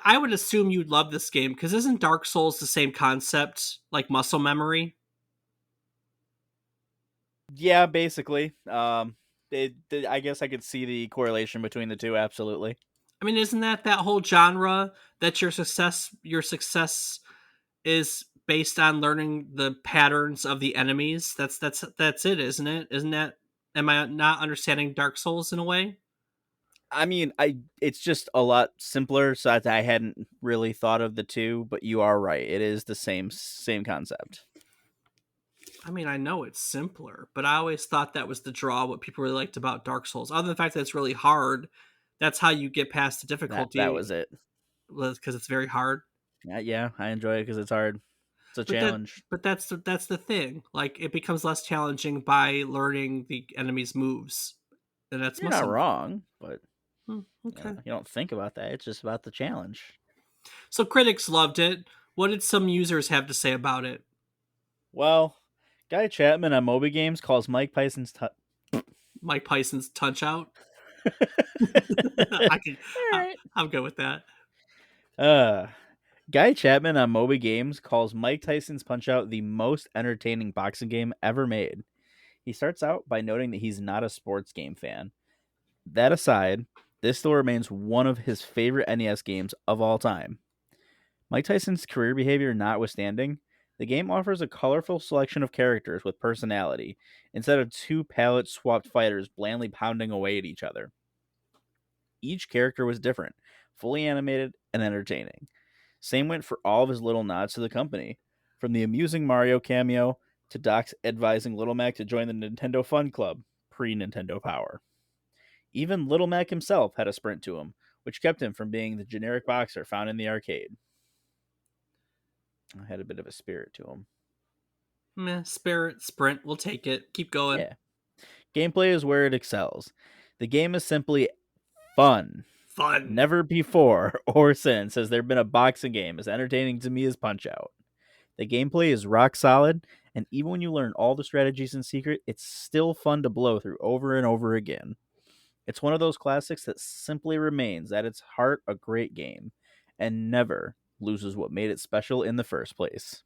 I would assume you'd love this game because isn't Dark Souls the same concept like muscle memory? Yeah, basically. I guess I could see the correlation between the two. Absolutely. I mean, isn't that whole genre that your success is based on learning the patterns of the enemies? That's it, isn't it? Isn't that, am I not understanding Dark Souls in a way? I mean, it's just a lot simpler, so I hadn't really thought of the two. But you are right; it is the same concept. I mean, I know it's simpler, but I always thought that was the draw. What people really liked about Dark Souls, other than the fact that it's really hard, that's how you get past the That difficulty was it. because it's very hard. Yeah, I enjoy it because it's hard. It's a But challenge. that's the thing. Like it becomes less challenging by learning the enemy's moves, and that's You're not muscle. wrong, but Okay. you don't think about that. It's just about the challenge. So critics loved it. What did some users have to say about it? Well, Guy Chapman on Moby Games calls Mike Tyson's. Mike Tyson's Punch Out. All I can. right. I'm good with that. Uh, Guy Chapman on Moby Games calls Mike Tyson's Punch Out the most entertaining boxing game ever made. He starts out by noting that he's not a sports game fan. That aside, this still remains one of his favorite NES games of all time. Mike Tyson's career behavior notwithstanding, the game offers a colorful selection of characters with personality, instead of two palette swapped fighters blandly pounding away at each other. Each character was different, fully animated, and entertaining. Same went for all of his little nods to the company, from the amusing Mario cameo to Doc's advising Little Mac to join the Nintendo Fun Club, pre Nintendo Power. Even Little Mac himself had a sprint to him, which kept him from being the generic boxer found in the arcade. I had a bit of a spirit to him. Meh, spirit sprint. We'll take it. Keep going. Yeah. Gameplay is where it excels. The game is simply fun. Fun. Never before or since has there been a boxing game as entertaining to me as Punch Out. The gameplay is rock solid, and even when you learn all the strategies in secret, it's still fun to blow through over and over again. It's one of those classics that simply remains at its heart a great game and never loses what made it special in the first place.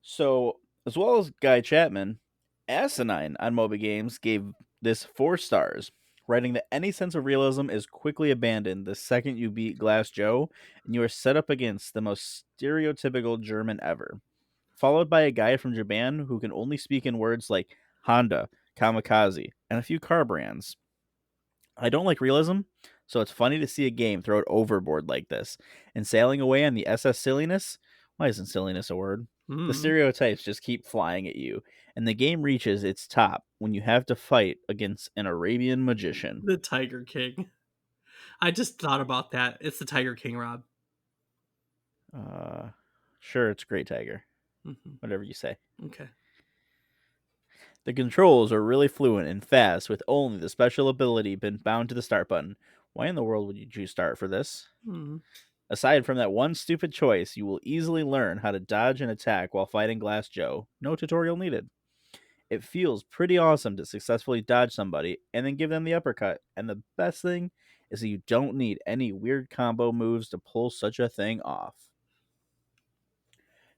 So, as well as Guy Chapman, Asinine on Moby Games gave this 4 stars, writing that any sense of realism is quickly abandoned the second you beat Glass Joe and you are set up against the most stereotypical German ever. Followed by a guy from Japan who can only speak in words like Honda, Kamikaze, and a few car brands. I don't like realism, so it's funny to see a game throw it overboard like this. And sailing away on the SS silliness? Why isn't silliness a word? The Mm, stereotypes just keep flying at you, and the game reaches its top when you have to fight against an Arabian magician. the Tiger King. I just thought about that. It's the Tiger King, Rob. Uh, sure, it's Great Tiger. Hmm. Whatever you say. Okay. The controls are really fluent and fast, with only the special ability been bound to the start button. Why in the world would you choose start for this? Mm. Aside from that one stupid choice, you will easily learn how to dodge and attack while fighting Glass Joe. No tutorial needed. It feels pretty awesome to successfully dodge somebody and then give them the uppercut. And the best thing is that you don't need any weird combo moves to pull such a thing off.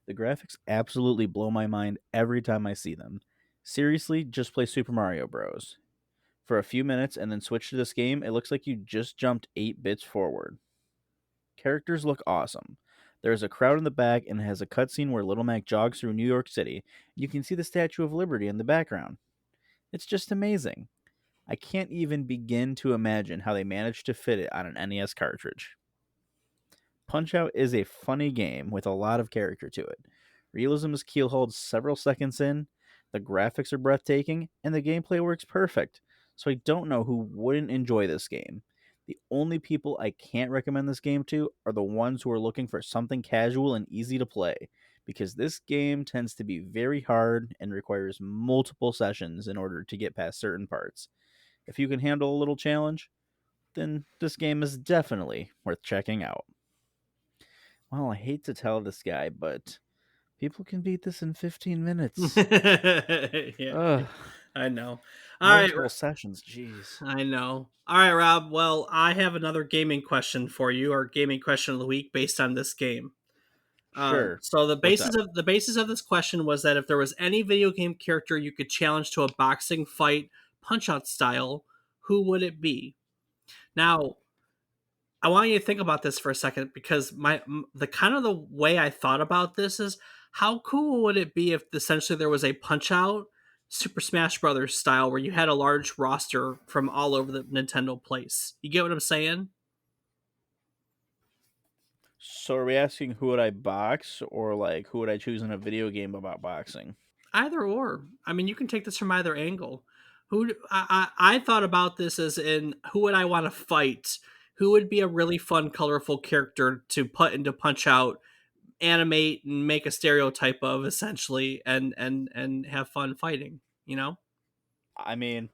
The graphics absolutely blow my mind every time I see them. Seriously, just play Super Mario Bros. For a few minutes and then switch to this game, it looks like you just jumped 8 bits forward. Characters look awesome. There's a crowd in the back and it has a cutscene where Little Mac jogs through New York City. You can see the Statue of Liberty in the background. It's just amazing. I can't even begin to imagine how they managed to fit it on an NES cartridge. Punch Out is a funny game with a lot of character to it. Realism is keelhauled several seconds in, the graphics are breathtaking, and the gameplay works perfect. So I don't know who wouldn't enjoy this game. The only people I can't recommend this game to are the ones who are looking for something casual and easy to play, because this game tends to be very hard and requires multiple sessions in order to get past certain parts. If you can handle a little challenge, then this game is definitely worth checking out. Well, I hate to tell this guy, but people can beat this in 15 minutes. Yeah, Ugh, I know. All right, multiple sessions. Jeez. I know. All right, Rob. Well, I have another gaming question for you, or gaming question of the week based on this game. Sure. So What's up? the basis of this question was that if there was any video game character you could challenge to a boxing fight, Punch Out style, who would it be? Now, I want you to think about this for a second because the kind of the way I thought about this is how cool would it be if essentially there was a Punch Out Super Smash Brothers style where you had a large roster from all over the Nintendo place. You get what I'm saying? So are we asking who would I box or like who would I choose in a video game about boxing? Either or. I mean, you can take this from either angle. I thought about this as in who would I want to fight? Who would be a really fun, colorful character to put into Punch Out, animate and make a stereotype of essentially, and have fun fighting. You know? I mean,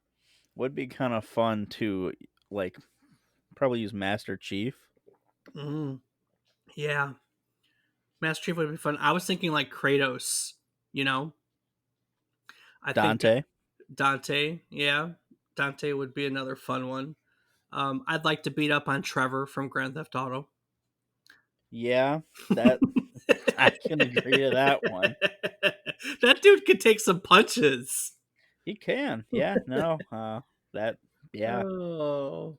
would be kind of fun to like probably use Master Chief. Mm, yeah, Master Chief would be fun. I was thinking like Kratos. You know, I think Dante. Dante. Yeah, Dante would be another fun one. I'd like to beat up on Trevor from Grand Theft Auto. Yeah, that I can agree to that one. That dude could take some punches. He can. Yeah, no. That yeah. Oh,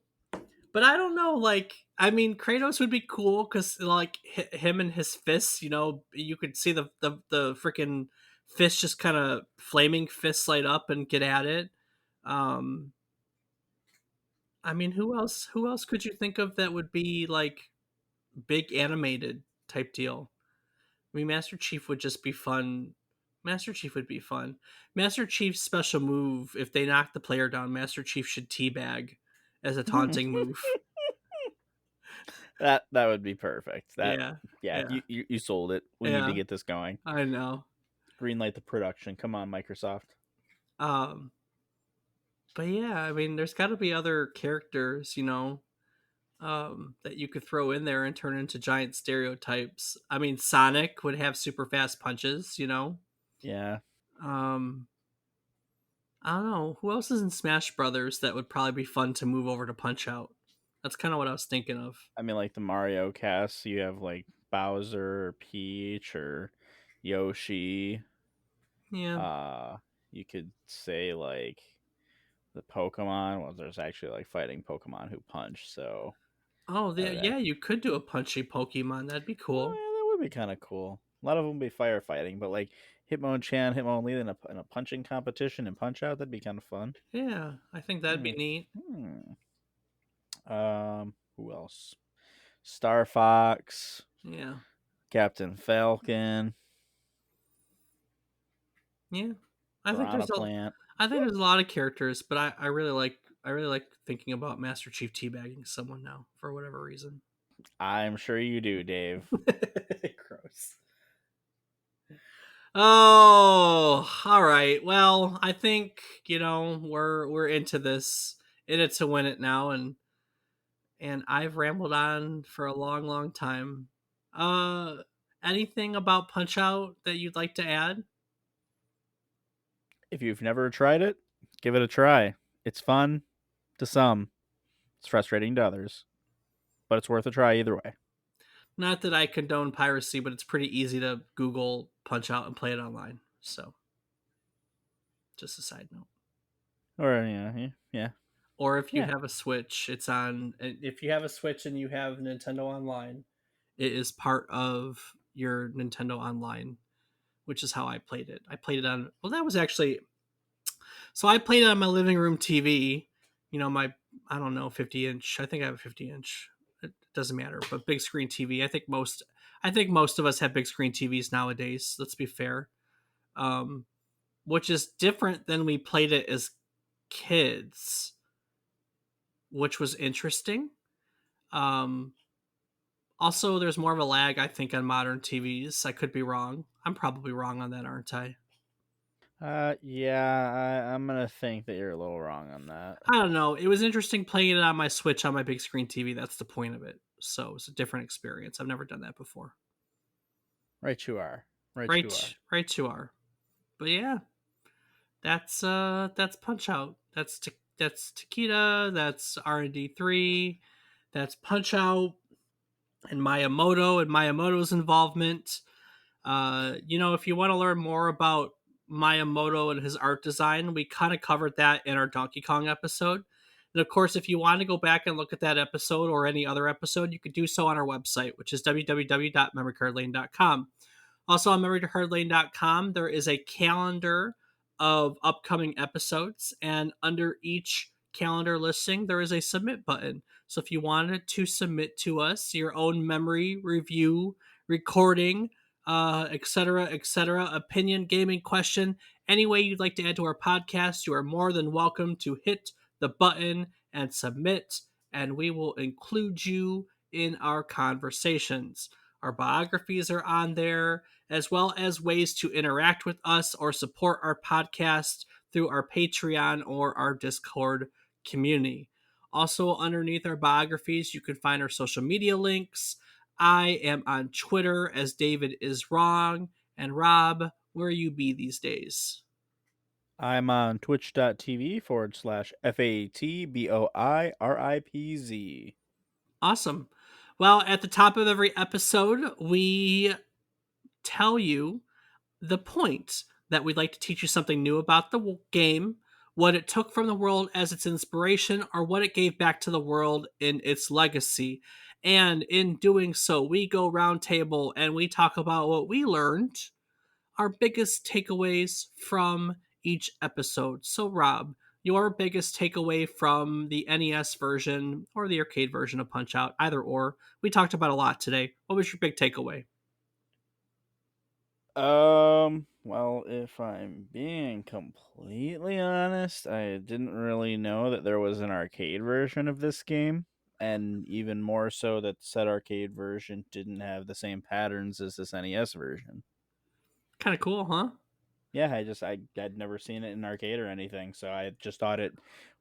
but I don't know. Like, I mean, Kratos would be cool because like him and his fists. You know, you could see the freaking fist just kind of flaming fists light up and get at it. Um, I mean, who else? Who else could you think of that would be like big animated type deal? I mean, Master Chief would just be fun. Master Chief would be fun. Master Chief's special move, if they knock the player down, Master Chief should teabag as a taunting move. That would be perfect. That Yeah, yeah, yeah, you sold it. We need to yeah. get this going. I know. Greenlight the production. Come on, Microsoft. Um, but yeah, I mean, there's got to be other characters, that you could throw in there and turn into giant stereotypes. I mean, Sonic would have super fast punches. Yeah. Um, I don't know. Who else is in Smash Brothers that would probably be fun to move over to Punch Out? That's kind of what I was thinking of. I mean like the Mario cast, you have like Bowser or Peach or Yoshi. Yeah. Uh you could say like the Pokemon. Well, there's actually like fighting Pokemon who punch, so Oh, that would yeah. You could do a punchy Pokemon. That'd be oh cool. yeah, that would be kind of cool. A lot of them would be firefighting, but like Hitmonchan, Hitmonlee in a punching competition and punch out, that'd be kind of fun. Yeah, I think that'd be Hmm. neat. Who else? Star Fox, Yeah. Captain Falcon, Yeah. I think Piranha there's a Plant. I think there's a lot of characters, but I really like thinking about Master Chief teabagging someone now for whatever reason. I'm sure you do, Dave. Gross. Oh, all right. Well, I think we're into this, in it to win it now, and I've rambled on for a long, long time. Anything about Punch Out that you'd like to add? If you've never tried it, give it a try. It's fun to some, it's frustrating to others, but it's worth a try either way. Not that I condone piracy, but it's pretty easy to Google Punch Out and play it online. So, just a side note. Or yeah. Or if you Yeah. have a Switch, it's on. If you have a Switch and you have Nintendo Online, it is part of your Nintendo Online, which is how I played it. I played it on. Well, that was actually. So I played it on my living room TV. You know, my, I don't know, 50-inch. I think I have a 50-inch. It doesn't matter, but big screen TV. I think most of us have big screen TVs nowadays. Let's be fair. Um, which is different than we played it as kids, which was interesting. Um, Also, there's more of a lag, I think, on modern TVs. I could be wrong. I'm probably wrong on that, aren't I? Yeah, I'm gonna think that you're a little wrong on that. I don't know. It was interesting playing it on my Switch on my big screen TV. That's the point of it. So it's a different experience. I've never done that before. Right, you are. Right, you Right, are. right, you are. But yeah, that's Punch Out. That's Takeda. That's R&D 3. That's Punch Out and Miyamoto's involvement. If you want to learn more about Miyamoto and his art design, we kind of covered that in our Donkey Kong episode. And of course, if you want to go back and look at that episode or any other episode, you could do so on our website, which is www.memorycardlane.com. Also on memorycardlane.com, there is a calendar of upcoming episodes, and under each calendar listing, there is a submit button. So if you wanted to submit to us your own memory review, recording, etc., opinion, gaming question, any way you'd like to add to our podcast, you are more than welcome to hit the button and submit, and we will include you in our conversations. Our biographies are on there, as well as ways to interact with us or support our podcast through our Patreon or our Discord community. Also, underneath our biographies, you can find our social media links. I am on Twitter as David is Wrong. And Rob, where you be these days? I'm on twitch.tv/FATBOIRIPZ. Awesome. Well, at the top of every episode, we tell you the point that we'd like to teach you something new about the game, what it took from the world as its inspiration, or what it gave back to the world in its legacy. And in doing so, we go roundtable and we talk about what we learned, our biggest takeaways from each episode. So, Rob, your biggest takeaway from the NES version or the arcade version of Punch Out, either or. We talked about a lot today. What was your big takeaway? Well, if I'm being completely honest, I didn't really know that there was an arcade version of this game, and even more so that said arcade version didn't have the same patterns as this NES version. Kind of cool, huh? Yeah, I'd never seen it in arcade or anything, so I just thought it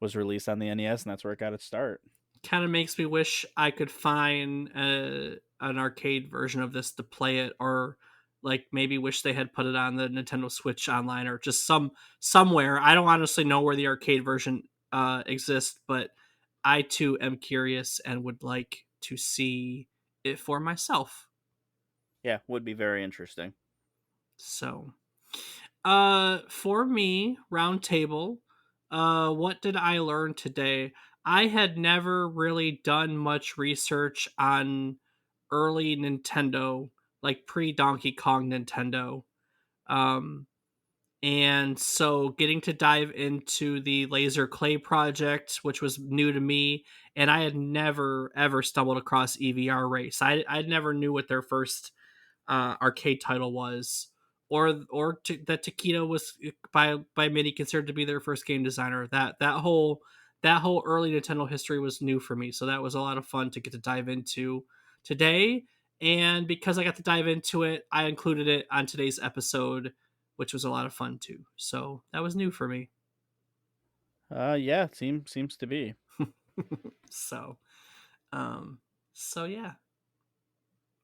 was released on the NES, and that's where it got its start. Kind of makes me wish I could find an arcade version of this to play it, or like maybe wish they had put it on the Nintendo Switch online or just somewhere. I don't honestly know where the arcade version exists, but I too am curious and would like to see it for myself. Yeah, would be very interesting. So, for me, roundtable, what did I learn today? I had never really done much research on early Nintendo, like pre Donkey Kong Nintendo. Um, and so getting to dive into the laser clay project, which was new to me, and I had never ever stumbled across EVR Race. I never knew what their first arcade title was, or that Takeda was by many considered to be their first game designer. That whole early Nintendo history was new for me, so that was a lot of fun to get to dive into today. And because I got to dive into it, I included it on today's episode, which was a lot of fun too. So that was new for me. Yeah, seems to be. so, um, so yeah,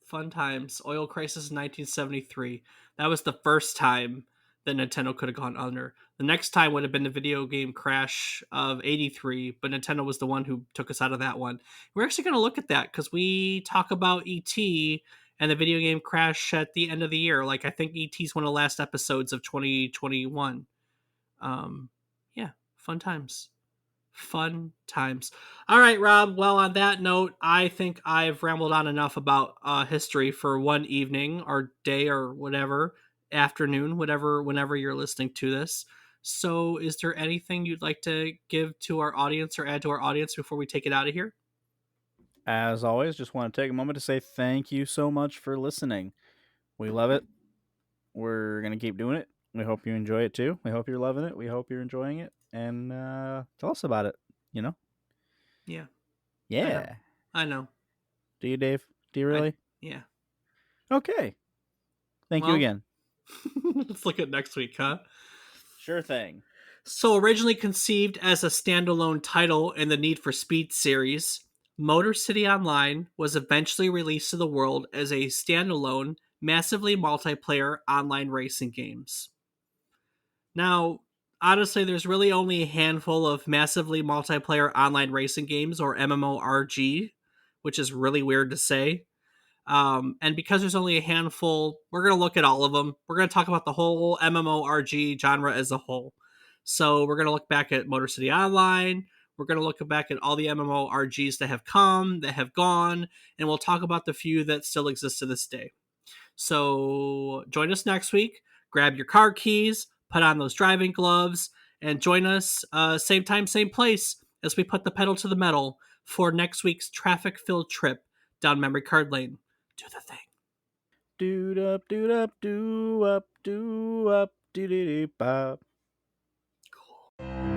fun times. Oil crisis in 1973. That was the first time that Nintendo could have gone under. The next time would have been the video game crash of 83, but Nintendo was the one who took us out of that one. We're actually going to look at that because we talk about ET and the video game crash at the end of the year. Like, I think ET's one of the last episodes of 2021. Um, yeah, fun times. Fun times. All right, Rob. Well, on that note, I think I've rambled on enough about history for one evening or day or whatever, afternoon, whatever, whenever you're listening to this. So, is there anything you'd like to give to our audience or add to our audience before we take it out of here? As always, just want to take a moment to say thank you so much for listening. We love it. We're going to keep doing it. We hope you enjoy it too. We hope you're loving it. We hope you're enjoying it. And tell us about it. You know? Yeah, I know. Yeah. I know. Do you, Dave? Do you I really? yeah. Okay. Thank you Well, again. let's look at next week, huh? Sure thing. So, originally conceived as a standalone title in the Need for Speed series, Motor City Online was eventually released to the world as a standalone, massively multiplayer online racing games. Now, honestly, there's really only a handful of massively multiplayer online racing games, or MMORG, which is really weird to say. And because there's only a handful, we're going to look at all of them. We're going to talk about the whole MMORG genre as a whole. So we're going to look back at Motor City Online. We're going to look back at all the MMORGs that have come, that have gone, and we'll talk about the few that still exist to this day. So join us next week. Grab your car keys, put on those driving gloves, and join us same time, same place as we put the pedal to the metal for next week's traffic-filled trip down memory card lane. Do the thing. Do up, do up, do up, do do do pop. Cool.